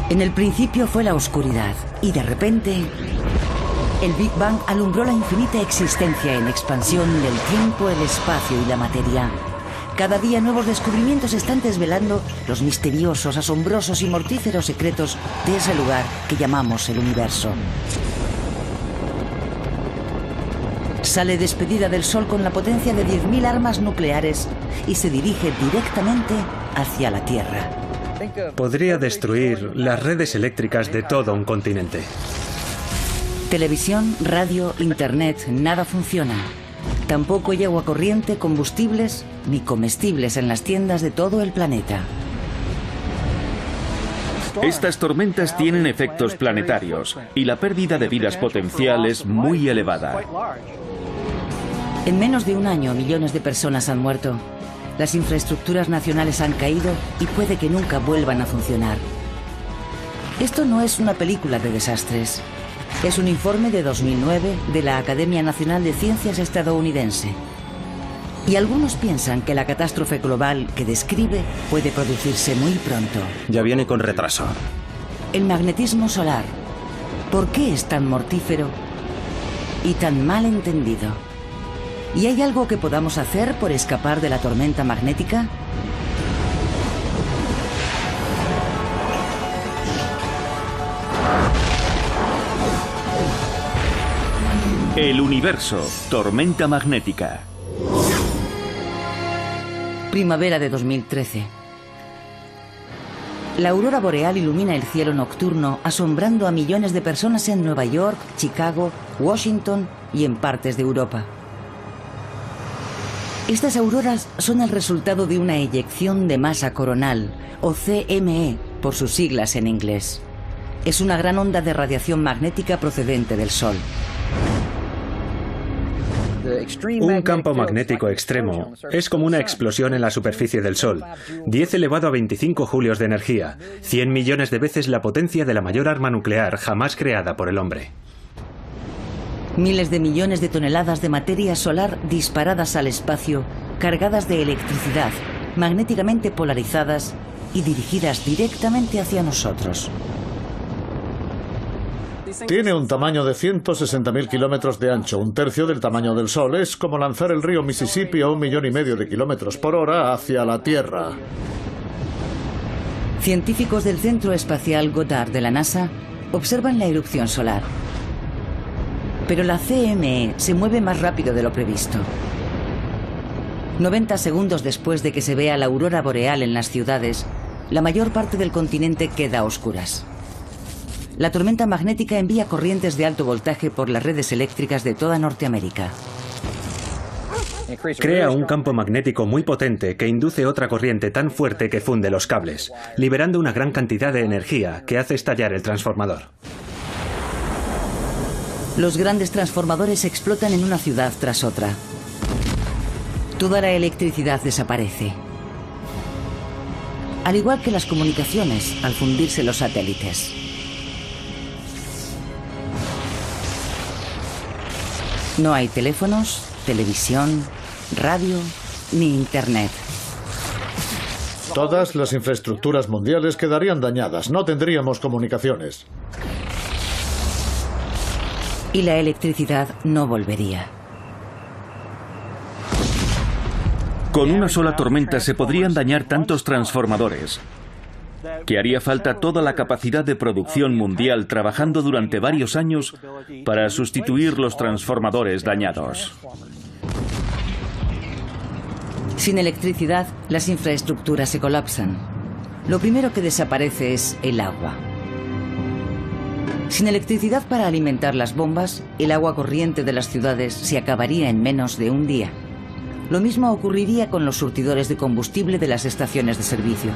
En el principio fue la oscuridad y de repente el Big Bang alumbró la infinita existencia en expansión del tiempo, el espacio y la materia. Cada día nuevos descubrimientos están desvelando los misteriosos, asombrosos y mortíferos secretos de ese lugar que llamamos el universo. Sale despedida del Sol con la potencia de 10.000 armas nucleares y se dirige directamente hacia la Tierra. Podría destruir las redes eléctricas de todo un continente. Televisión, radio, internet, nada funciona. Tampoco hay agua corriente, combustibles ni comestibles en las tiendas de todo el planeta. Estas tormentas tienen efectos planetarios y la pérdida de vidas potencial es muy elevada. En menos de un año, millones de personas han muerto. Las infraestructuras nacionales han caído y puede que nunca vuelvan a funcionar. Esto no es una película de desastres. Es un informe de 2009 de la Academia Nacional de Ciencias estadounidense. Y algunos piensan que la catástrofe global que describe puede producirse muy pronto. Ya viene con retraso. El magnetismo solar. ¿Por qué es tan mortífero y tan mal entendido? ¿Y hay algo que podamos hacer por escapar de la tormenta magnética? El universo, tormenta magnética. Primavera de 2013. La aurora boreal ilumina el cielo nocturno, asombrando a millones de personas en Nueva York, Chicago, Washington y en partes de Europa. Estas auroras son el resultado de una eyección de masa coronal, o CME, por sus siglas en inglés. Es una gran onda de radiación magnética procedente del Sol. Un campo magnético extremo es como una explosión en la superficie del Sol. 10 elevado a 25 julios de energía, 100 millones de veces la potencia de la mayor arma nuclear jamás creada por el hombre. Miles de millones de toneladas de materia solar disparadas al espacio, cargadas de electricidad, magnéticamente polarizadas y dirigidas directamente hacia nosotros. Tiene un tamaño de 160.000 kilómetros de ancho, un tercio del tamaño del Sol. Es como lanzar el río Mississippi a 1,5 millones de kilómetros por hora hacia la Tierra. Científicos del Centro Espacial Goddard de la NASA observan la erupción solar. Pero la CME se mueve más rápido de lo previsto. 90 segundos después de que se vea la aurora boreal en las ciudades, la mayor parte del continente queda a oscuras. La tormenta magnética envía corrientes de alto voltaje por las redes eléctricas de toda Norteamérica. Crea un campo magnético muy potente que induce otra corriente tan fuerte que funde los cables, liberando una gran cantidad de energía que hace estallar el transformador. Los grandes transformadores explotan en una ciudad tras otra. Toda la electricidad desaparece. Al igual que las comunicaciones, al fundirse los satélites. No hay teléfonos, televisión, radio ni internet. Todas las infraestructuras mundiales quedarían dañadas. No tendríamos comunicaciones. Y la electricidad no volvería. Con una sola tormenta se podrían dañar tantos transformadores que haría falta toda la capacidad de producción mundial trabajando durante varios años para sustituir los transformadores dañados. Sin electricidad, las infraestructuras se colapsan. Lo primero que desaparece es el agua. Sin electricidad para alimentar las bombas, el agua corriente de las ciudades se acabaría en menos de un día. Lo mismo ocurriría con los surtidores de combustible de las estaciones de servicio.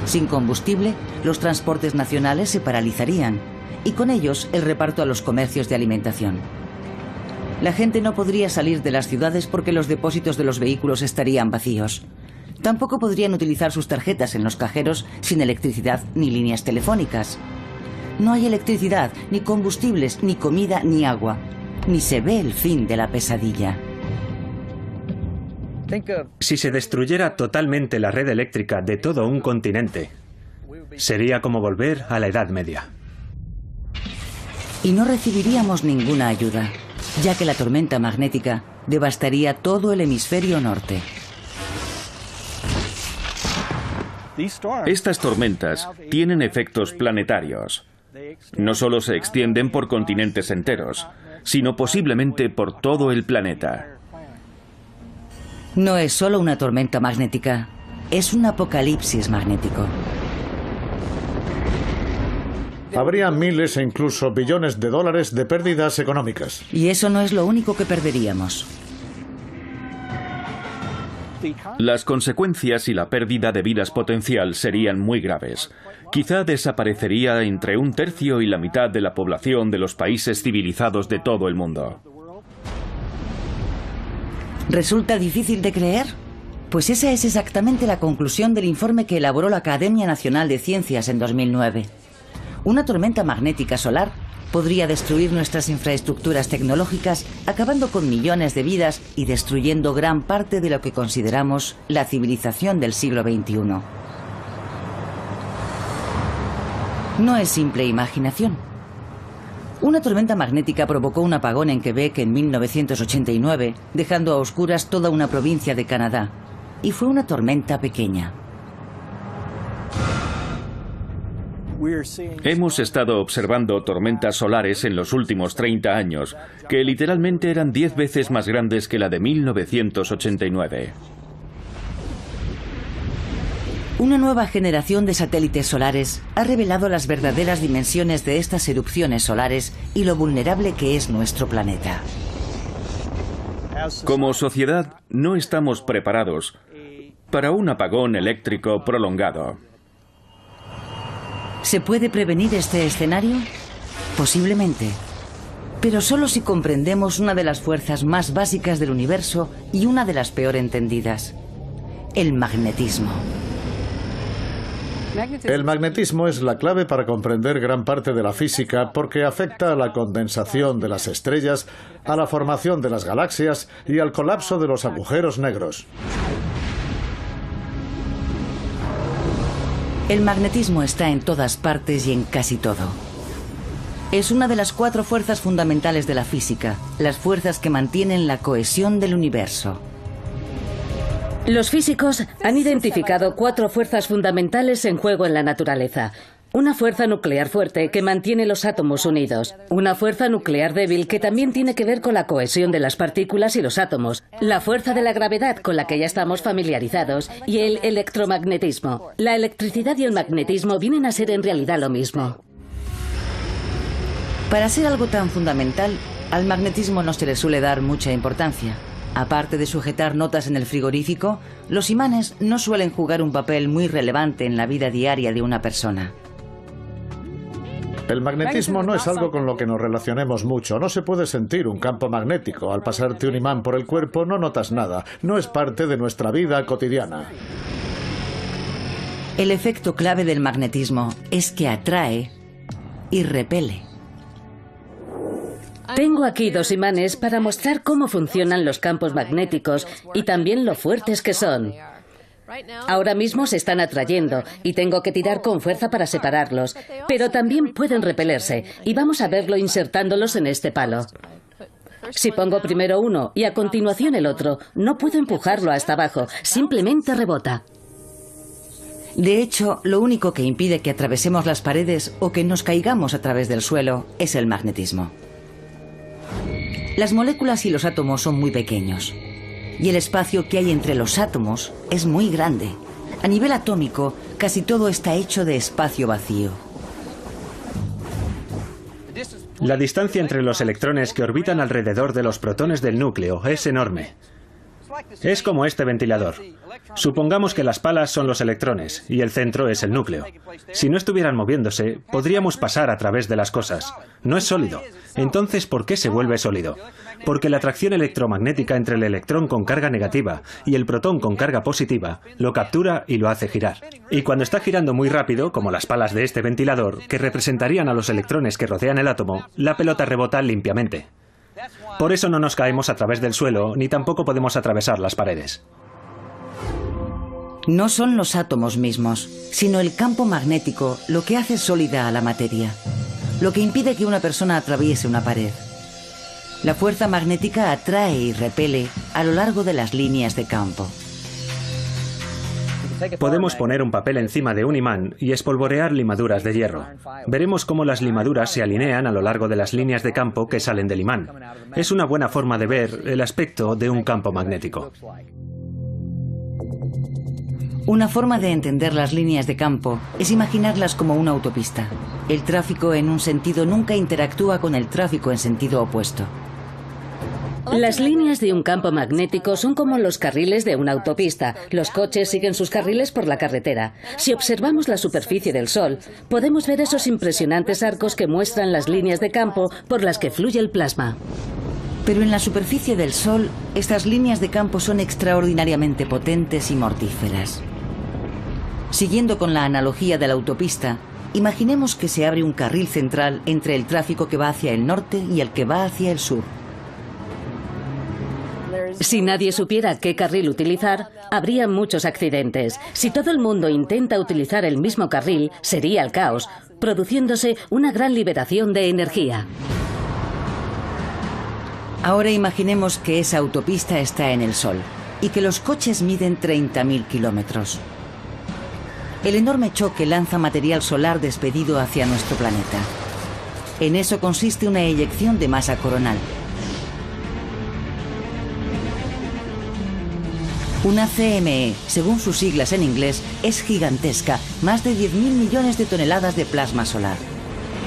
Sin combustible, los transportes nacionales se paralizarían y con ellos el reparto a los comercios de alimentación. La gente no podría salir de las ciudades porque los depósitos de los vehículos estarían vacíos. Tampoco podrían utilizar sus tarjetas en los cajeros sin electricidad ni líneas telefónicas. No hay electricidad, ni combustibles, ni comida, ni agua. Ni se ve el fin de la pesadilla. Si se destruyera totalmente la red eléctrica de todo un continente, Sería como volver a la Edad Media. Y no recibiríamos ninguna ayuda, ya que la tormenta magnética devastaría todo el hemisferio norte. Estas tormentas tienen efectos planetarios. No solo se extienden por continentes enteros, sino posiblemente por todo el planeta. No es solo una tormenta magnética, es un apocalipsis magnético. Habría miles e incluso billones de dólares de pérdidas económicas. Y eso no es lo único que perderíamos. Las consecuencias y la pérdida de vidas potencial serían muy graves. Quizá desaparecería entre 1/3 y la mitad de la población de los países civilizados de todo el mundo. ¿Resulta difícil de creer? Pues esa es exactamente la conclusión del informe que elaboró la Academia Nacional de Ciencias en 2009. Una tormenta magnética solar podría destruir nuestras infraestructuras tecnológicas, acabando con millones de vidas y destruyendo gran parte de lo que consideramos la civilización del siglo XXI. No es simple imaginación. Una tormenta magnética provocó un apagón en Quebec en 1989, dejando a oscuras toda una provincia de Canadá. Y fue una tormenta pequeña. Hemos estado observando tormentas solares en los últimos 30 años, que literalmente eran 10 veces más grandes que la de 1989. Una nueva generación de satélites solares ha revelado las verdaderas dimensiones de estas erupciones solares y lo vulnerable que es nuestro planeta. Como sociedad, no estamos preparados para un apagón eléctrico prolongado. ¿Se puede prevenir este escenario? Posiblemente. Pero solo si comprendemos una de las fuerzas más básicas del universo y una de las peor entendidas: el magnetismo. El magnetismo es la clave para comprender gran parte de la física porque afecta a la condensación de las estrellas, a la formación de las galaxias y al colapso de los agujeros negros. El magnetismo está en todas partes y en casi todo. Es una de las 4 fuerzas fundamentales de la física, las fuerzas que mantienen la cohesión del universo. Los físicos han identificado 4 fuerzas fundamentales en juego en la naturaleza. Una fuerza nuclear fuerte que mantiene los átomos unidos. Una fuerza nuclear débil que también tiene que ver con la cohesión de las partículas y los átomos. La fuerza de la gravedad, con la que ya estamos familiarizados. Y el electromagnetismo. La electricidad y el magnetismo vienen a ser en realidad lo mismo. Para ser algo tan fundamental, al magnetismo no se le suele dar mucha importancia. Aparte de sujetar notas en el frigorífico, los imanes no suelen jugar un papel muy relevante en la vida diaria de una persona. El magnetismo no es algo con lo que nos relacionemos mucho. No se puede sentir un campo magnético. Al pasarte un imán por el cuerpo no notas nada. No es parte de nuestra vida cotidiana. El efecto clave del magnetismo es que atrae y repele. Tengo aquí 2 imanes para mostrar cómo funcionan los campos magnéticos y también lo fuertes que son. Ahora mismo se están atrayendo y tengo que tirar con fuerza para separarlos, pero también pueden repelerse y vamos a verlo insertándolos en este palo. Si pongo primero uno y a continuación el otro, no puedo empujarlo hasta abajo, simplemente rebota. De hecho, lo único que impide que atravesemos las paredes o que nos caigamos a través del suelo es el magnetismo. Las moléculas y los átomos son muy pequeños. Y el espacio que hay entre los átomos es muy grande. A nivel atómico, casi todo está hecho de espacio vacío. La distancia entre los electrones que orbitan alrededor de los protones del núcleo es enorme. Es como este ventilador. Supongamos que las palas son los electrones y el centro es el núcleo. Si no estuvieran moviéndose, podríamos pasar a través de las cosas. No es sólido. Entonces, ¿por qué se vuelve sólido? Porque la atracción electromagnética entre el electrón con carga negativa y el protón con carga positiva lo captura y lo hace girar. Y cuando está girando muy rápido, como las palas de este ventilador, que representarían a los electrones que rodean el átomo, la pelota rebota limpiamente. Por eso no nos caemos a través del suelo, ni tampoco podemos atravesar las paredes. No son los átomos mismos, sino el campo magnético lo que hace sólida a la materia, lo que impide que una persona atraviese una pared. La fuerza magnética atrae y repele a lo largo de las líneas de campo. Podemos poner un papel encima de un imán y espolvorear limaduras de hierro. Veremos cómo las limaduras se alinean a lo largo de las líneas de campo que salen del imán. Es una buena forma de ver el aspecto de un campo magnético. Una forma de entender las líneas de campo es imaginarlas como una autopista. El tráfico en un sentido nunca interactúa con el tráfico en sentido opuesto. Las líneas de un campo magnético son como los carriles de una autopista. Los coches siguen sus carriles por la carretera. Si observamos la superficie del Sol, podemos ver esos impresionantes arcos que muestran las líneas de campo por las que fluye el plasma. Pero en la superficie del Sol, estas líneas de campo son extraordinariamente potentes y mortíferas. Siguiendo con la analogía de la autopista, imaginemos que se abre un carril central entre el tráfico que va hacia el norte y el que va hacia el sur. Si nadie supiera qué carril utilizar, habría muchos accidentes. Si todo el mundo intenta utilizar el mismo carril, sería el caos, produciéndose una gran liberación de energía. Ahora imaginemos que esa autopista está en el Sol y que los coches miden 30.000 kilómetros. El enorme choque lanza material solar despedido hacia nuestro planeta. En eso consiste una eyección de masa coronal. Una CME, según sus siglas en inglés, es gigantesca, más de 10.000 millones de toneladas de plasma solar.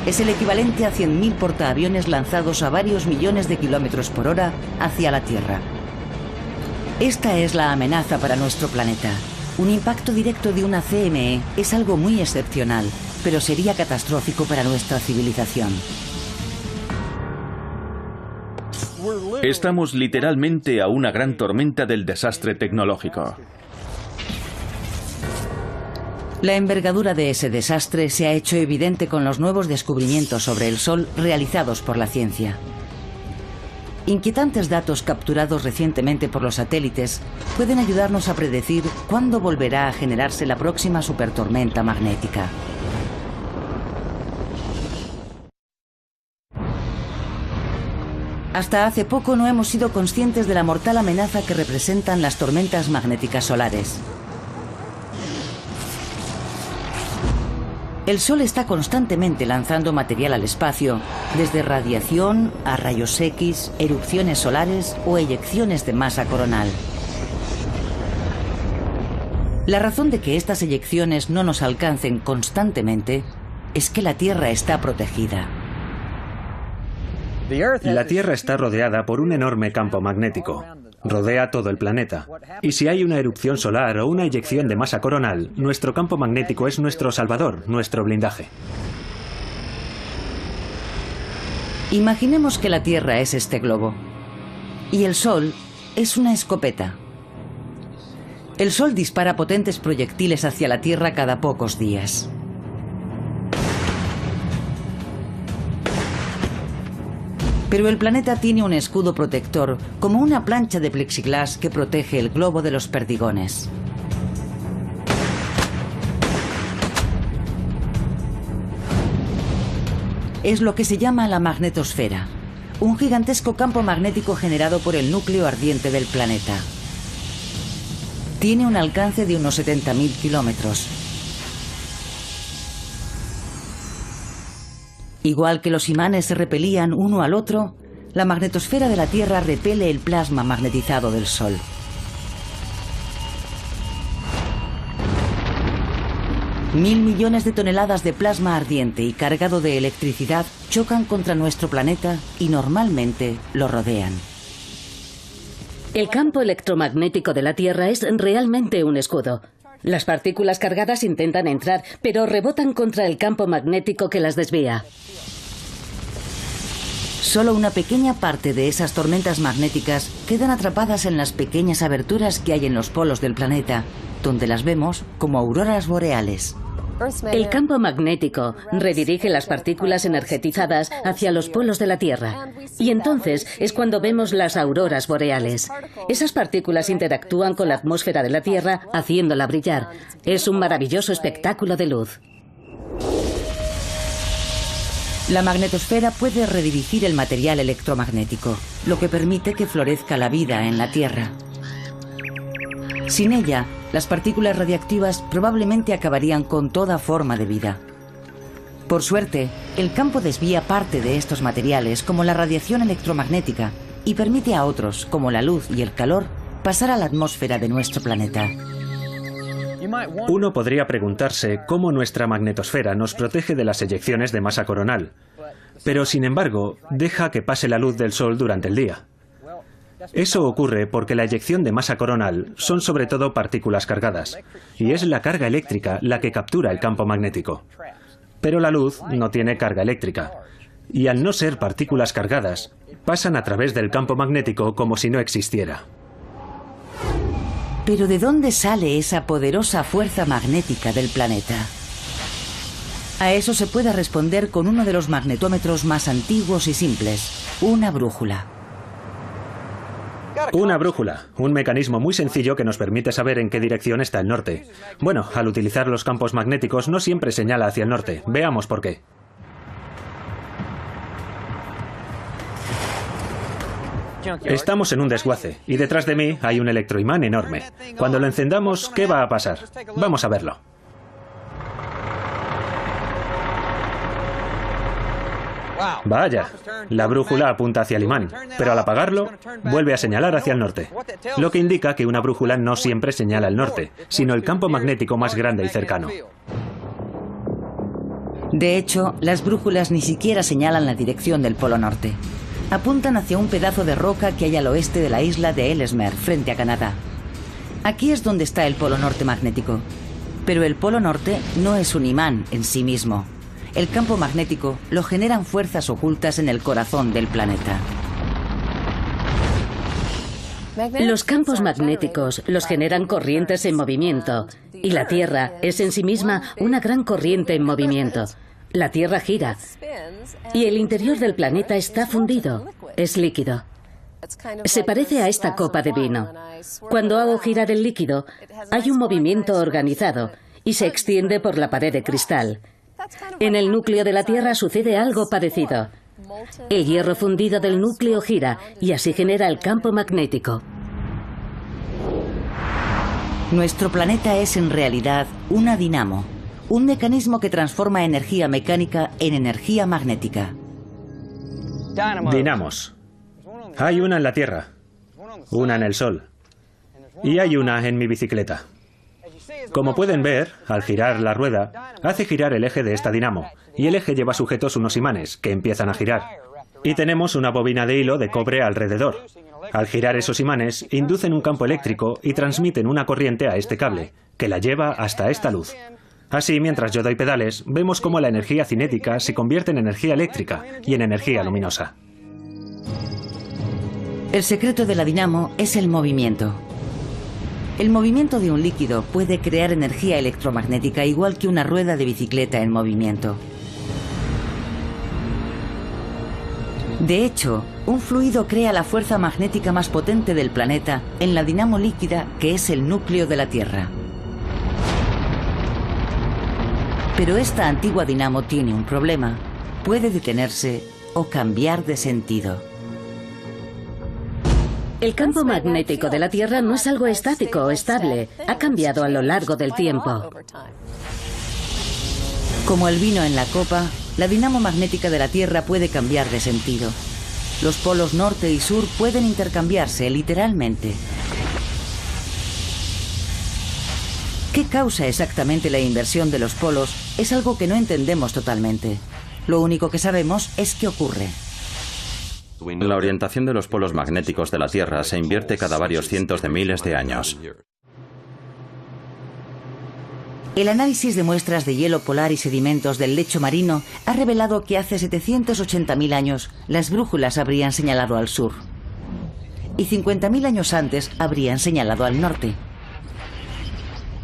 Es el equivalente a 100.000 portaaviones lanzados a varios millones de kilómetros por hora hacia la Tierra. Esta es la amenaza para nuestro planeta. Un impacto directo de una CME es algo muy excepcional, pero sería catastrófico para nuestra civilización. Estamos literalmente a una gran tormenta del desastre tecnológico. La envergadura de ese desastre se ha hecho evidente con los nuevos descubrimientos sobre el Sol realizados por la ciencia. Inquietantes datos capturados recientemente por los satélites pueden ayudarnos a predecir cuándo volverá a generarse la próxima supertormenta magnética. Hasta hace poco no hemos sido conscientes de la mortal amenaza que representan las tormentas magnéticas solares. El Sol está constantemente lanzando material al espacio, desde radiación a rayos X, erupciones solares o eyecciones de masa coronal. La razón de que estas eyecciones no nos alcancen constantemente es que la Tierra está protegida. La Tierra está rodeada por un enorme campo magnético. Rodea todo el planeta. Y si hay una erupción solar o una eyección de masa coronal, nuestro campo magnético es nuestro salvador, nuestro blindaje. Imaginemos que la Tierra es este globo y el Sol es una escopeta. El Sol dispara potentes proyectiles hacia la Tierra cada pocos días. Pero el planeta tiene un escudo protector, como una plancha de plexiglas que protege el globo de los perdigones. Es lo que se llama la magnetosfera, un gigantesco campo magnético generado por el núcleo ardiente del planeta. Tiene un alcance de unos 70.000 kilómetros. Igual que los imanes se repelían uno al otro, la magnetosfera de la Tierra repele el plasma magnetizado del Sol. Mil millones de toneladas de plasma ardiente y cargado de electricidad chocan contra nuestro planeta y normalmente lo rodean. El campo electromagnético de la Tierra es realmente un escudo. Las partículas cargadas intentan entrar, pero rebotan contra el campo magnético que las desvía. Solo una pequeña parte de esas tormentas magnéticas quedan atrapadas en las pequeñas aberturas que hay en los polos del planeta, donde las vemos como auroras boreales. El campo magnético redirige las partículas energetizadas hacia los polos de la Tierra. Y entonces es cuando vemos las auroras boreales. Esas partículas interactúan con la atmósfera de la Tierra, haciéndola brillar. Es un maravilloso espectáculo de luz. La magnetosfera puede redirigir el material electromagnético, lo que permite que florezca la vida en la Tierra. Sin ella, las partículas radiactivas probablemente acabarían con toda forma de vida. Por suerte, el campo desvía parte de estos materiales, como la radiación electromagnética, y permite a otros, como la luz y el calor, pasar a la atmósfera de nuestro planeta. Uno podría preguntarse cómo nuestra magnetosfera nos protege de las eyecciones de masa coronal, pero sin embargo, deja que pase la luz del Sol durante el día. Eso ocurre porque la eyección de masa coronal son sobre todo partículas cargadas, y es la carga eléctrica la que captura el campo magnético. Pero la luz no tiene carga eléctrica, y al no ser partículas cargadas, pasan a través del campo magnético como si no existiera. Pero ¿de dónde sale esa poderosa fuerza magnética del planeta? A eso se puede responder con uno de los magnetómetros más antiguos y simples, una brújula. Una brújula, un mecanismo muy sencillo que nos permite saber en qué dirección está el norte. Bueno, al utilizar los campos magnéticos no siempre señala hacia el norte. Veamos por qué. Estamos en un desguace y detrás de mí hay un electroimán enorme. Cuando lo encendamos, ¿qué va a pasar? Vamos a verlo. Vaya, la brújula apunta hacia el imán, pero al apagarlo, vuelve a señalar hacia el norte. Lo que indica que una brújula no siempre señala el norte, sino el campo magnético más grande y cercano. De hecho, las brújulas ni siquiera señalan la dirección del Polo Norte. Apuntan hacia un pedazo de roca que hay al oeste de la isla de Ellesmere, frente a Canadá. Aquí es donde está el Polo Norte magnético. Pero el Polo Norte no es un imán en sí mismo. El campo magnético lo generan fuerzas ocultas en el corazón del planeta. Los campos magnéticos los generan corrientes en movimiento, y la Tierra es en sí misma una gran corriente en movimiento. La Tierra gira, y el interior del planeta está fundido, es líquido. Se parece a esta copa de vino. Cuando hago girar el líquido, hay un movimiento organizado y se extiende por la pared de cristal. En el núcleo de la Tierra sucede algo parecido. El hierro fundido del núcleo gira y así genera el campo magnético. Nuestro planeta es en realidad una dinamo, un mecanismo que transforma energía mecánica en energía magnética. Dinamos. Hay una en la Tierra, una en el Sol y hay una en mi bicicleta. Como pueden ver, al girar la rueda, hace girar el eje de esta dinamo, y el eje lleva sujetos unos imanes, que empiezan a girar. Y tenemos una bobina de hilo de cobre alrededor. Al girar esos imanes, inducen un campo eléctrico y transmiten una corriente a este cable, que la lleva hasta esta luz. Así, mientras yo doy pedales, vemos cómo la energía cinética se convierte en energía eléctrica y en energía luminosa. El secreto de la dinamo es el movimiento. El movimiento de un líquido puede crear energía electromagnética igual que una rueda de bicicleta en movimiento. De hecho, un fluido crea la fuerza magnética más potente del planeta en la dinamo líquida, que es el núcleo de la Tierra. Pero esta antigua dinamo tiene un problema. Puede detenerse o cambiar de sentido. El campo magnético de la Tierra no es algo estático o estable, ha cambiado a lo largo del tiempo. Como el vino en la copa, la dinamo magnética de la Tierra puede cambiar de sentido. Los polos norte y sur pueden intercambiarse literalmente. ¿Qué causa exactamente la inversión de los polos? Es algo que no entendemos totalmente. Lo único que sabemos es que ocurre. La orientación de los polos magnéticos de la Tierra se invierte cada varios cientos de miles de años. El análisis de muestras de hielo polar y sedimentos del lecho marino ha revelado que hace 780.000 años las brújulas habrían señalado al sur. Y 50.000 años antes habrían señalado al norte.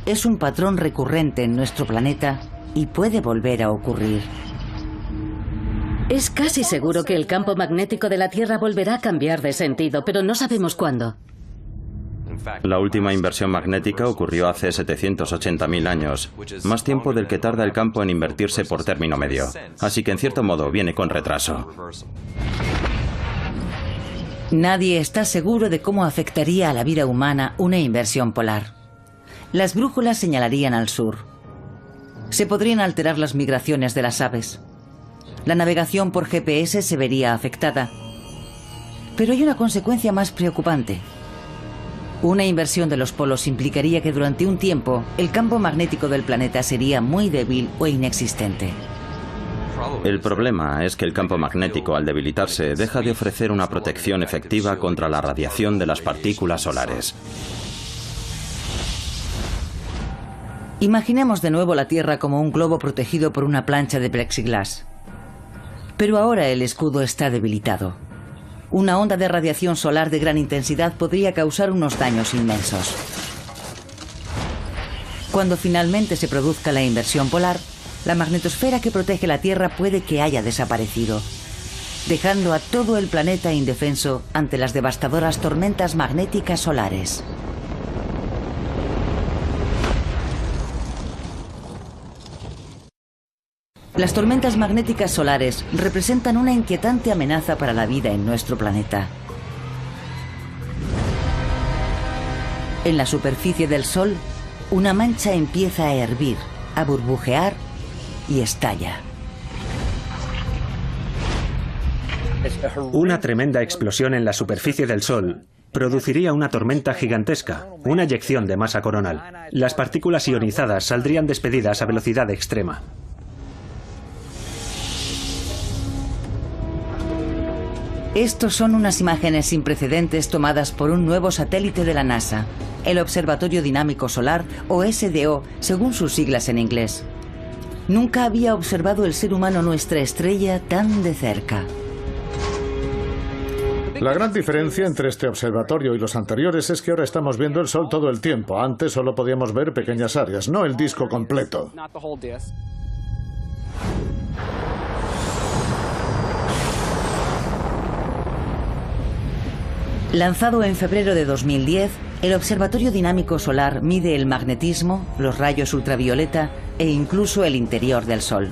Es un patrón recurrente en nuestro planeta y puede volver a ocurrir. Es casi seguro que el campo magnético de la Tierra volverá a cambiar de sentido, pero no sabemos cuándo. La última inversión magnética ocurrió hace 780.000 años, más tiempo del que tarda el campo en invertirse por término medio. Así que en cierto modo viene con retraso. Nadie está seguro de cómo afectaría a la vida humana una inversión polar. Las brújulas señalarían al sur. Se podrían alterar las migraciones de las aves. La navegación por GPS se vería afectada. Pero hay una consecuencia más preocupante. Una inversión de los polos implicaría que durante un tiempo el campo magnético del planeta sería muy débil o inexistente. El problema es que el campo magnético, al debilitarse, deja de ofrecer una protección efectiva contra la radiación de las partículas solares. Imaginemos de nuevo la Tierra como un globo protegido por una plancha de plexiglas. Pero ahora el escudo está debilitado. Una onda de radiación solar de gran intensidad podría causar unos daños inmensos. Cuando finalmente se produzca la inversión polar, la magnetosfera que protege la Tierra puede que haya desaparecido, dejando a todo el planeta indefenso ante las devastadoras tormentas magnéticas solares. Las tormentas magnéticas solares representan una inquietante amenaza para la vida en nuestro planeta. En la superficie del Sol, una mancha empieza a hervir, a burbujear y estalla. Una tremenda explosión en la superficie del Sol produciría una tormenta gigantesca, una eyección de masa coronal. Las partículas ionizadas saldrían despedidas a velocidad extrema. Estos son unas imágenes sin precedentes tomadas por un nuevo satélite de la NASA, el Observatorio Dinámico Solar, o SDO, según sus siglas en inglés. Nunca había observado el ser humano nuestra estrella tan de cerca. La gran diferencia entre este observatorio y los anteriores es que ahora estamos viendo el Sol todo el tiempo. Antes solo podíamos ver pequeñas áreas, no el disco completo. Lanzado en febrero de 2010, el Observatorio Dinámico Solar mide el magnetismo, los rayos ultravioleta e incluso el interior del Sol.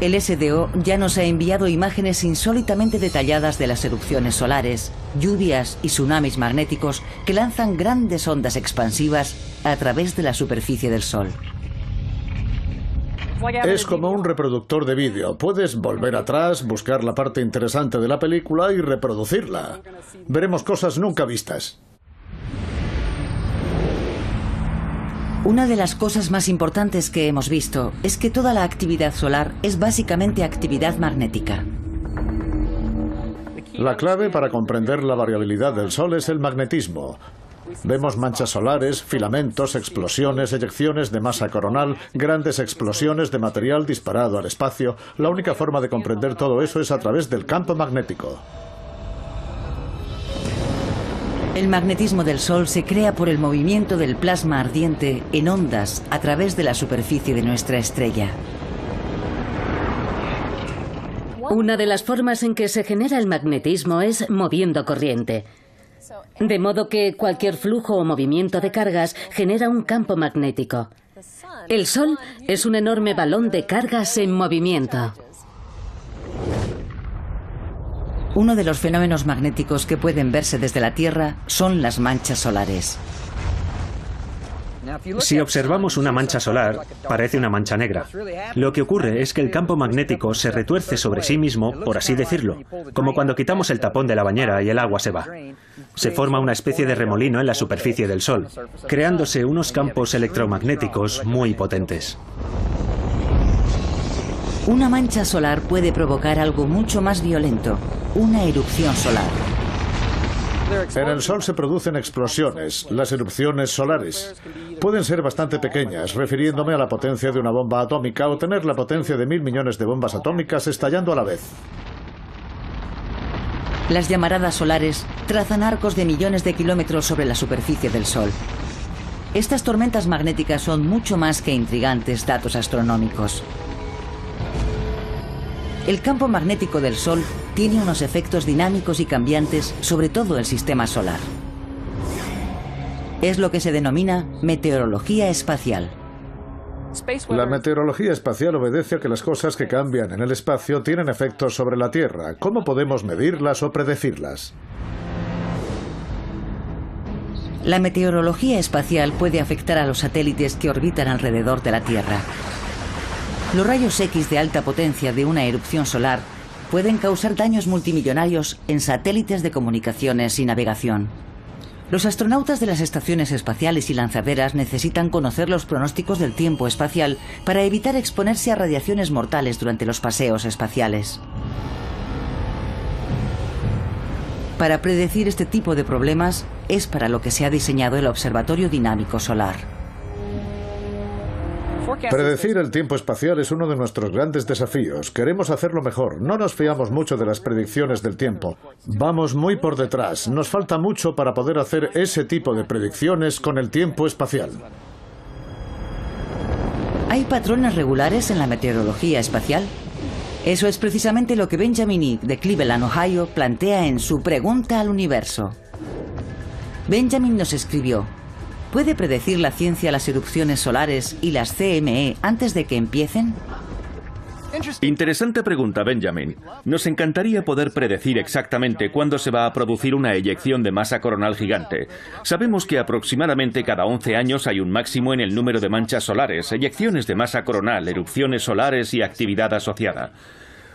El SDO ya nos ha enviado imágenes insólitamente detalladas de las erupciones solares, lluvias y tsunamis magnéticos que lanzan grandes ondas expansivas a través de la superficie del Sol. Es como un reproductor de vídeo. Puedes volver atrás, buscar la parte interesante de la película y reproducirla. Veremos cosas nunca vistas. Una de las cosas más importantes que hemos visto es que toda la actividad solar es básicamente actividad magnética. La clave para comprender la variabilidad del Sol es el magnetismo. Vemos manchas solares, filamentos, explosiones, eyecciones de masa coronal, grandes explosiones de material disparado al espacio. La única forma de comprender todo eso es a través del campo magnético. El magnetismo del Sol se crea por el movimiento del plasma ardiente en ondas a través de la superficie de nuestra estrella. Una de las formas en que se genera el magnetismo es moviendo corriente. De modo que cualquier flujo o movimiento de cargas genera un campo magnético. El Sol es un enorme balón de cargas en movimiento. Uno de los fenómenos magnéticos que pueden verse desde la Tierra son las manchas solares. Si observamos una mancha solar, parece una mancha negra. Lo que ocurre es que el campo magnético se retuerce sobre sí mismo, por así decirlo, como cuando quitamos el tapón de la bañera y el agua se va. Se forma una especie de remolino en la superficie del Sol, creándose unos campos electromagnéticos muy potentes. Una mancha solar puede provocar algo mucho más violento, una erupción solar. En el Sol se producen explosiones, las erupciones solares. Pueden ser bastante pequeñas, refiriéndome a la potencia de una bomba atómica o tener la potencia de 1000 millones de bombas atómicas estallando a la vez. Las llamaradas solares trazan arcos de millones de kilómetros sobre la superficie del Sol. Estas tormentas magnéticas son mucho más que intrigantes datos astronómicos. El campo magnético del Sol tiene unos efectos dinámicos y cambiantes sobre todo el sistema solar. Es lo que se denomina meteorología espacial. La meteorología espacial obedece a que las cosas que cambian en el espacio tienen efectos sobre la Tierra. ¿Cómo podemos medirlas o predecirlas? La meteorología espacial puede afectar a los satélites que orbitan alrededor de la Tierra. Los rayos X de alta potencia de una erupción solar pueden causar daños multimillonarios en satélites de comunicaciones y navegación. Los astronautas de las estaciones espaciales y lanzaderas necesitan conocer los pronósticos del tiempo espacial para evitar exponerse a radiaciones mortales durante los paseos espaciales. Para predecir este tipo de problemas es para lo que se ha diseñado el Observatorio Dinámico Solar. Predecir el tiempo espacial es uno de nuestros grandes desafíos. Queremos hacerlo mejor. No nos fiamos mucho de las predicciones del tiempo. Vamos muy por detrás. Nos falta mucho para poder hacer ese tipo de predicciones con el tiempo espacial. ¿Hay patrones regulares en la meteorología espacial? Eso es precisamente lo que Benjamin Ike, de Cleveland, Ohio, plantea en su Pregunta al Universo. Benjamin nos escribió: ¿puede predecir la ciencia las erupciones solares y las CME antes de que empiecen? Interesante pregunta, Benjamin. Nos encantaría poder predecir exactamente cuándo se va a producir una eyección de masa coronal gigante. Sabemos que aproximadamente cada 11 años hay un máximo en el número de manchas solares, eyecciones de masa coronal, erupciones solares y actividad asociada.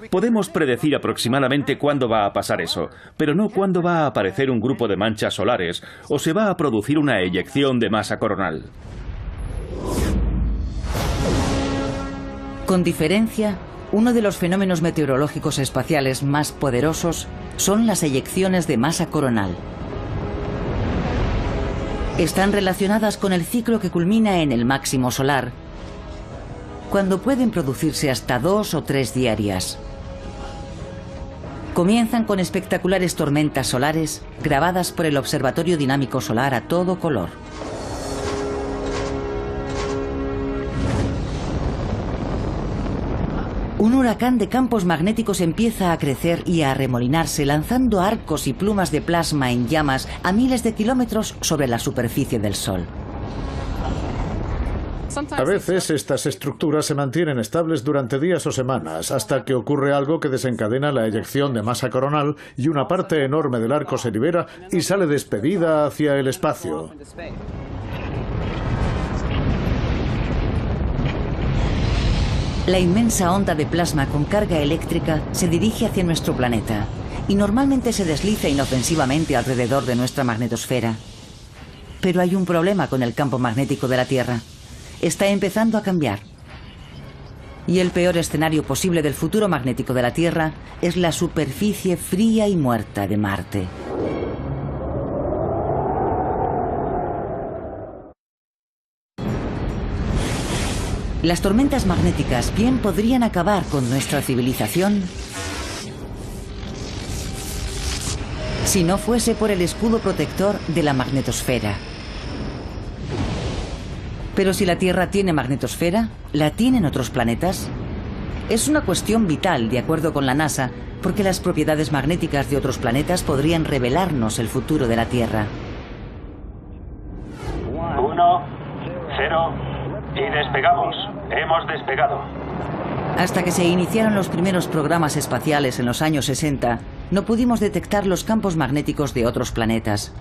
Podemos predecir aproximadamente cuándo va a pasar eso, pero no cuándo va a aparecer un grupo de manchas solares o se va a producir una eyección de masa coronal. Con diferencia, uno de los fenómenos meteorológicos espaciales más poderosos son las eyecciones de masa coronal. Están relacionadas con el ciclo que culmina en el máximo solar, cuando pueden producirse hasta 2 o 3 diarias. Comienzan con espectaculares tormentas solares grabadas por el Observatorio Dinámico Solar a todo color. Un huracán de campos magnéticos empieza a crecer y a arremolinarse, lanzando arcos y plumas de plasma en llamas a miles de kilómetros sobre la superficie del Sol. A veces estas estructuras se mantienen estables durante días o semanas, hasta que ocurre algo que desencadena la eyección de masa coronal y una parte enorme del arco se libera y sale despedida hacia el espacio. La inmensa onda de plasma con carga eléctrica se dirige hacia nuestro planeta y normalmente se desliza inofensivamente alrededor de nuestra magnetosfera. Pero hay un problema con el campo magnético de la Tierra. Está empezando a cambiar. Y el peor escenario posible del futuro magnético de la Tierra es la superficie fría y muerta de Marte. Las tormentas magnéticas bien podrían acabar con nuestra civilización si no fuese por el escudo protector de la magnetosfera. Pero si la Tierra tiene magnetosfera, ¿la tienen otros planetas? Es una cuestión vital, de acuerdo con la NASA, porque las propiedades magnéticas de otros planetas podrían revelarnos el futuro de la Tierra. 1, 0... y despegamos. Hemos despegado. Hasta que se iniciaron los primeros programas espaciales en los años 60, no pudimos detectar los campos magnéticos de otros planetas.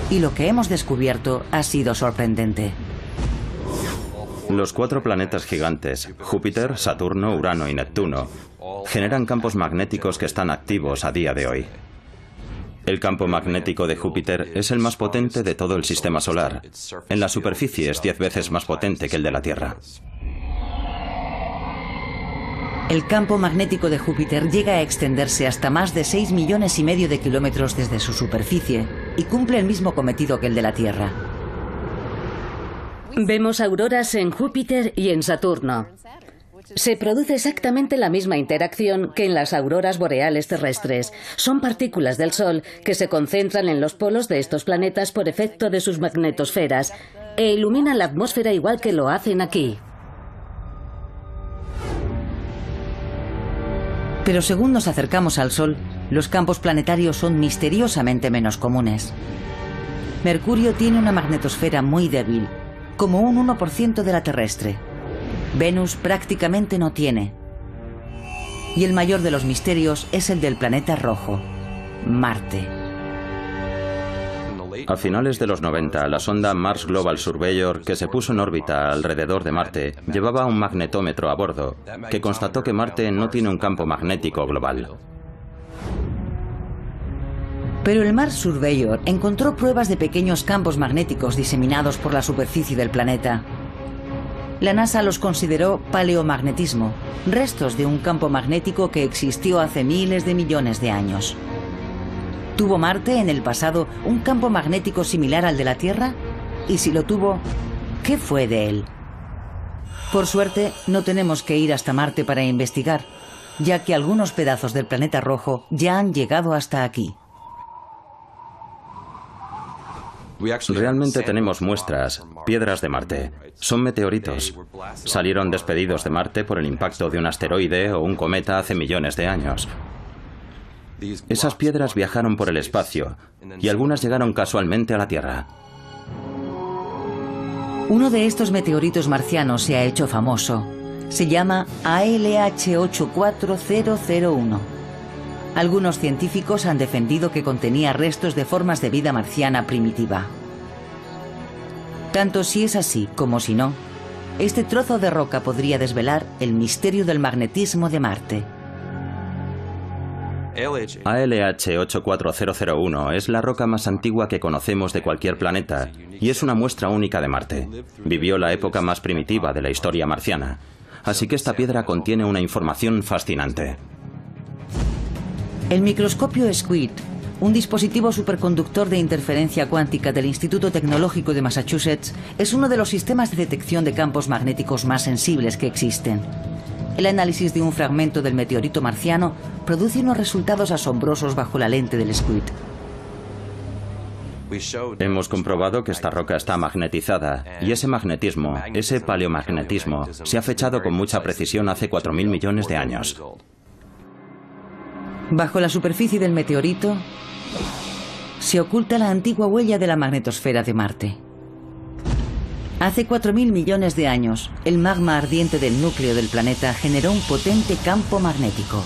Y lo que hemos descubierto ha sido sorprendente. Los 4 planetas gigantes, Júpiter, Saturno, Urano y Neptuno, generan campos magnéticos que están activos a día de hoy. El campo magnético de Júpiter es el más potente de todo el sistema solar. En la superficie es 10 veces más potente que el de la Tierra. El campo magnético de Júpiter llega a extenderse hasta más de 6,5 millones de kilómetros desde su superficie y cumple el mismo cometido que el de la Tierra. Vemos auroras en Júpiter y en Saturno. Se produce exactamente la misma interacción que en las auroras boreales terrestres. Son partículas del Sol que se concentran en los polos de estos planetas por efecto de sus magnetosferas e iluminan la atmósfera igual que lo hacen aquí. Pero según nos acercamos al Sol, los campos planetarios son misteriosamente menos comunes. Mercurio tiene una magnetosfera muy débil, como un 1% de la terrestre. Venus prácticamente no tiene. Y el mayor de los misterios es el del planeta rojo, Marte. A finales de los 90, la sonda Mars Global Surveyor, que se puso en órbita alrededor de Marte, llevaba un magnetómetro a bordo, que constató que Marte no tiene un campo magnético global. Pero el Mars Surveyor encontró pruebas de pequeños campos magnéticos diseminados por la superficie del planeta. La NASA los consideró paleomagnetismo, restos de un campo magnético que existió hace miles de millones de años. ¿Tuvo Marte en el pasado un campo magnético similar al de la Tierra? Y si lo tuvo, ¿qué fue de él? Por suerte, no tenemos que ir hasta Marte para investigar, ya que algunos pedazos del planeta rojo ya han llegado hasta aquí. Realmente tenemos muestras, piedras de Marte. Son meteoritos. Salieron despedidos de Marte por el impacto de un asteroide o un cometa hace millones de años. Esas piedras viajaron por el espacio y algunas llegaron casualmente a la Tierra. Uno de estos meteoritos marcianos se ha hecho famoso. Se llama ALH 84001. Algunos científicos han defendido que contenía restos de formas de vida marciana primitiva. Tanto si es así como si no, este trozo de roca podría desvelar el misterio del magnetismo de Marte. ALH 84001 es la roca más antigua que conocemos de cualquier planeta y es una muestra única de Marte. Vivió la época más primitiva de la historia marciana, así que esta piedra contiene una información fascinante. El microscopio SQUID, un dispositivo superconductor de interferencia cuántica del Instituto Tecnológico de Massachusetts, es uno de los sistemas de detección de campos magnéticos más sensibles que existen. El análisis de un fragmento del meteorito marciano produce unos resultados asombrosos bajo la lente del SQUID. Hemos comprobado que esta roca está magnetizada y ese magnetismo, ese paleomagnetismo, se ha fechado con mucha precisión hace 4.000 millones de años. Bajo la superficie del meteorito se oculta la antigua huella de la magnetosfera de Marte. Hace 4.000 millones de años, el magma ardiente del núcleo del planeta generó un potente campo magnético.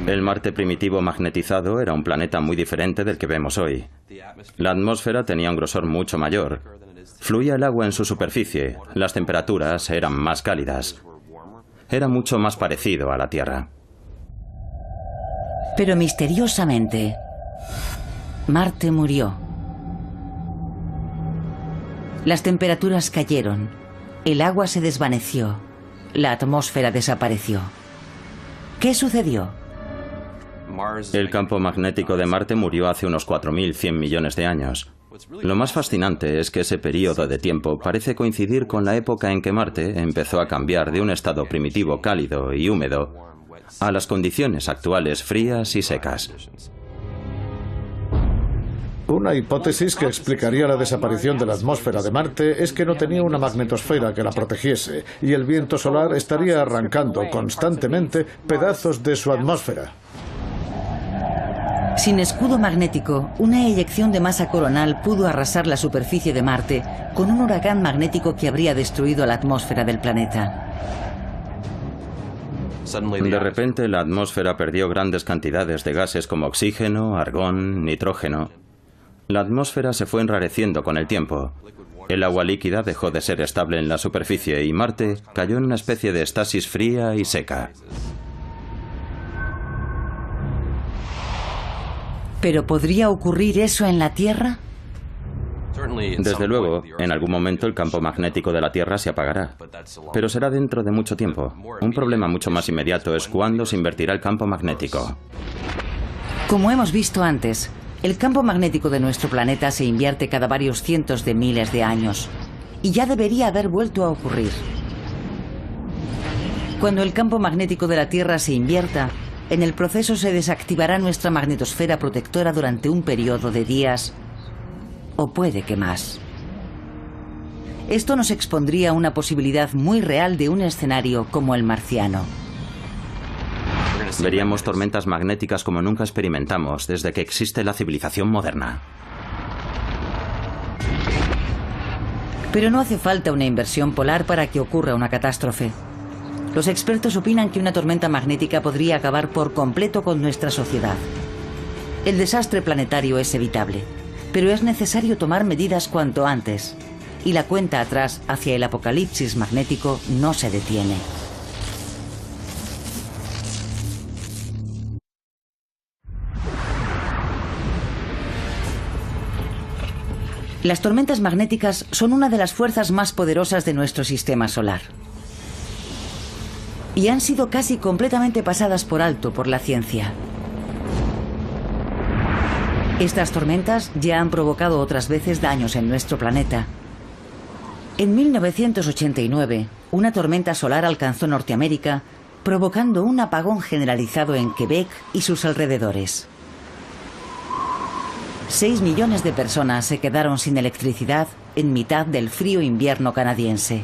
El Marte primitivo magnetizado era un planeta muy diferente del que vemos hoy. La atmósfera tenía un grosor mucho mayor. Fluía el agua en su superficie, las temperaturas eran más cálidas. Era mucho más parecido a la Tierra. Pero misteriosamente, Marte murió. Las temperaturas cayeron, el agua se desvaneció, la atmósfera desapareció. ¿Qué sucedió? El campo magnético de Marte murió hace unos 4.100 millones de años. Lo más fascinante es que ese periodo de tiempo parece coincidir con la época en que Marte empezó a cambiar de un estado primitivo cálido y húmedo a las condiciones actuales frías y secas. Una hipótesis que explicaría la desaparición de la atmósfera de Marte es que no tenía una magnetosfera que la protegiese y el viento solar estaría arrancando constantemente pedazos de su atmósfera. Sin escudo magnético, una eyección de masa coronal pudo arrasar la superficie de Marte con un huracán magnético que habría destruido la atmósfera del planeta. De repente, la atmósfera perdió grandes cantidades de gases como oxígeno, argón, nitrógeno. La atmósfera se fue enrareciendo con el tiempo. El agua líquida dejó de ser estable en la superficie y Marte cayó en una especie de estasis fría y seca. ¿Pero podría ocurrir eso en la Tierra? Desde luego, en algún momento el campo magnético de la Tierra se apagará, pero será dentro de mucho tiempo. Un problema mucho más inmediato es cuándo se invertirá el campo magnético. Como hemos visto antes, el campo magnético de nuestro planeta se invierte cada varios cientos de miles de años, y ya debería haber vuelto a ocurrir. Cuando el campo magnético de la Tierra se invierta, en el proceso se desactivará nuestra magnetosfera protectora durante un periodo de días o puede que más. Esto nos expondría a una posibilidad muy real de un escenario como el marciano. Veríamos tormentas magnéticas como nunca experimentamos desde que existe la civilización moderna. Pero no hace falta una inversión polar para que ocurra una catástrofe. Los expertos opinan que una tormenta magnética podría acabar por completo con nuestra sociedad. El desastre planetario es evitable, pero es necesario tomar medidas cuanto antes, y la cuenta atrás hacia el apocalipsis magnético no se detiene. Las tormentas magnéticas son una de las fuerzas más poderosas de nuestro sistema solar. Y han sido casi completamente pasadas por alto por la ciencia. Estas tormentas ya han provocado otras veces daños en nuestro planeta. En 1989, una tormenta solar alcanzó Norteamérica, provocando un apagón generalizado en Quebec y sus alrededores. 6 millones de personas se quedaron sin electricidad en mitad del frío invierno canadiense.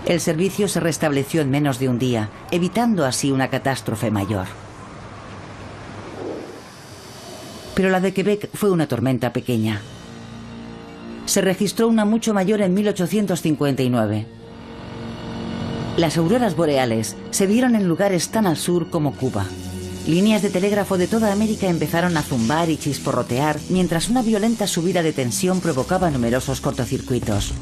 El servicio se restableció en menos de un día, evitando así una catástrofe mayor. Pero la de Quebec fue una tormenta pequeña. Se registró una mucho mayor en 1859. Las auroras boreales se vieron en lugares tan al sur como Cuba. Líneas de telégrafo de toda América empezaron a zumbar y chisporrotear, mientras una violenta subida de tensión provocaba numerosos cortocircuitos.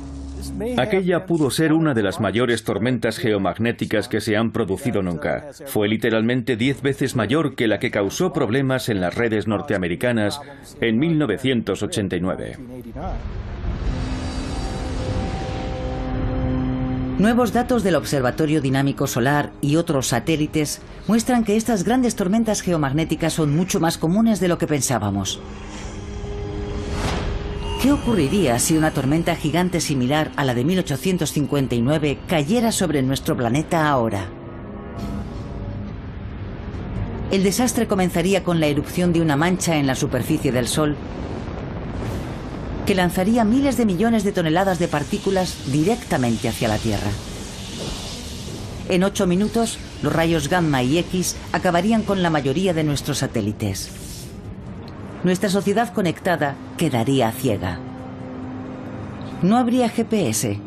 Aquella pudo ser una de las mayores tormentas geomagnéticas que se han producido nunca. Fue literalmente 10 veces mayor que la que causó problemas en las redes norteamericanas en 1989. Nuevos datos del Observatorio Dinámico Solar y otros satélites muestran que estas grandes tormentas geomagnéticas son mucho más comunes de lo que pensábamos. ¿Qué ocurriría si una tormenta gigante similar a la de 1859 cayera sobre nuestro planeta ahora? El desastre comenzaría con la erupción de una mancha en la superficie del Sol que lanzaría miles de millones de toneladas de partículas directamente hacia la Tierra. En 8 minutos, los rayos gamma y X acabarían con la mayoría de nuestros satélites. Nuestra sociedad conectada quedaría ciega. No habría GPS,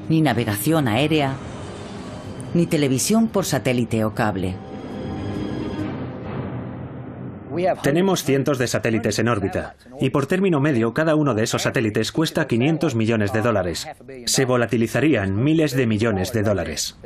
ni navegación aérea, ni televisión por satélite o cable. Tenemos cientos de satélites en órbita, y por término medio cada uno de esos satélites cuesta $500 millones. Se volatilizarían miles de millones de dólares.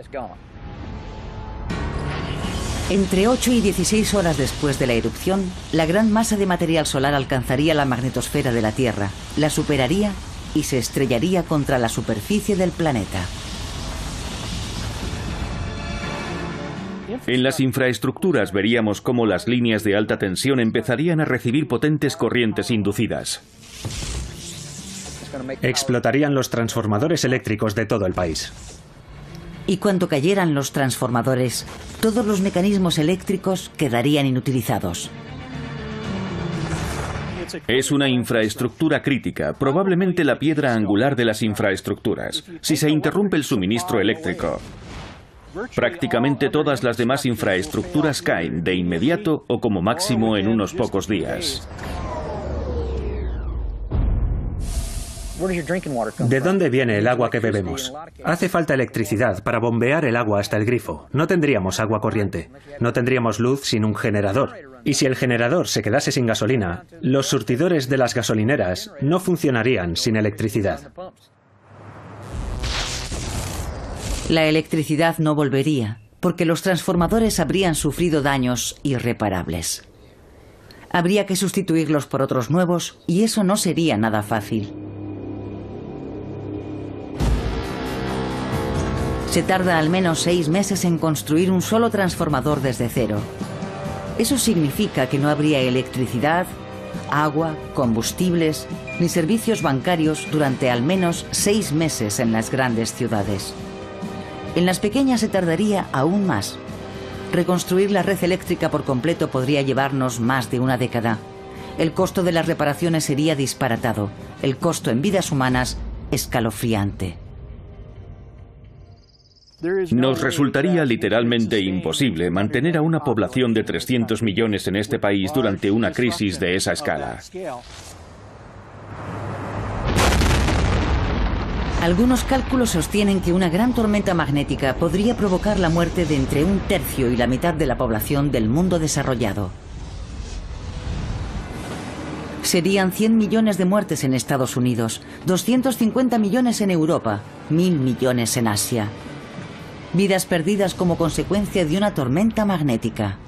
Entre 8 y 16 horas después de la erupción, la gran masa de material solar alcanzaría la magnetosfera de la Tierra, la superaría y se estrellaría contra la superficie del planeta. En las infraestructuras veríamos cómo las líneas de alta tensión empezarían a recibir potentes corrientes inducidas. Explotarían los transformadores eléctricos de todo el país. Y cuando cayeran los transformadores, todos los mecanismos eléctricos quedarían inutilizados. Es una infraestructura crítica, probablemente la piedra angular de las infraestructuras. Si se interrumpe el suministro eléctrico, prácticamente todas las demás infraestructuras caen de inmediato o como máximo en unos pocos días. ¿De dónde viene el agua que bebemos? Hace falta electricidad para bombear el agua hasta el grifo. No tendríamos agua corriente. No tendríamos luz sin un generador. Y si el generador se quedase sin gasolina, los surtidores de las gasolineras no funcionarían sin electricidad. La electricidad no volvería, porque los transformadores habrían sufrido daños irreparables. Habría que sustituirlos por otros nuevos y eso no sería nada fácil. Se tarda al menos 6 meses en construir un solo transformador desde cero. Eso significa que no habría electricidad, agua, combustibles, ni servicios bancarios durante al menos 6 meses en las grandes ciudades. En las pequeñas se tardaría aún más. Reconstruir la red eléctrica por completo podría llevarnos más de una década. El costo de las reparaciones sería disparatado. El costo en vidas humanas, escalofriante. Nos resultaría literalmente imposible mantener a una población de 300 millones en este país durante una crisis de esa escala. Algunos cálculos sostienen que una gran tormenta magnética podría provocar la muerte de entre 1/3 y la mitad de la población del mundo desarrollado. Serían 100 millones de muertes en Estados Unidos, 250 millones en Europa, 1000 millones en Asia. Vidas perdidas como consecuencia de una tormenta magnética.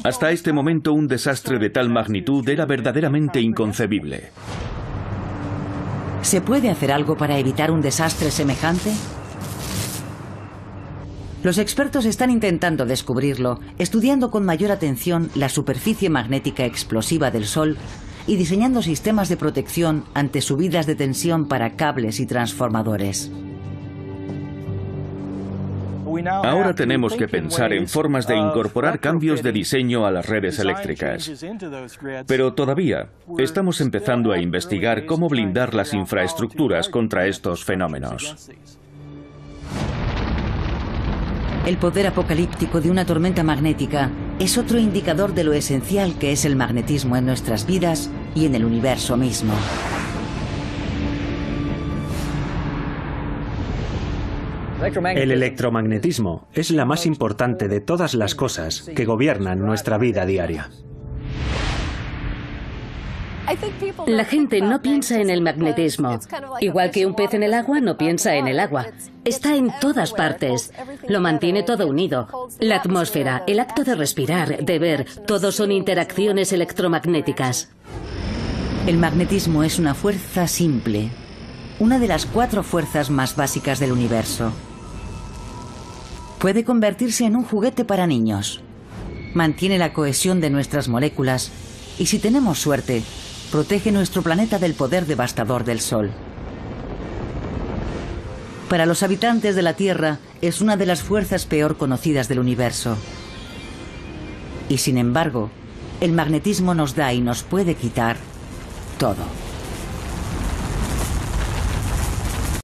Hasta este momento, un desastre de tal magnitud era verdaderamente inconcebible. ¿Se puede hacer algo para evitar un desastre semejante? Los expertos están intentando descubrirlo, estudiando con mayor atención la superficie magnética explosiva del Sol y diseñando sistemas de protección ante subidas de tensión para cables y transformadores. Ahora tenemos que pensar en formas de incorporar cambios de diseño a las redes eléctricas. Pero todavía estamos empezando a investigar cómo blindar las infraestructuras contra estos fenómenos. El poder apocalíptico de una tormenta magnética es otro indicador de lo esencial que es el magnetismo en nuestras vidas y en el universo mismo. El electromagnetismo es la más importante de todas las cosas que gobiernan nuestra vida diaria. La gente no piensa en el magnetismo. Igual que un pez en el agua no piensa en el agua. Está en todas partes. Lo mantiene todo unido. La atmósfera, el acto de respirar, de ver, todo son interacciones electromagnéticas. El magnetismo es una fuerza simple, una de las 4 fuerzas más básicas del universo. Puede convertirse en un juguete para niños. Mantiene la cohesión de nuestras moléculas y, si tenemos suerte, protege nuestro planeta del poder devastador del Sol. Para los habitantes de la Tierra, es una de las fuerzas peor conocidas del universo. Y sin embargo, el magnetismo nos da y nos puede quitar todo.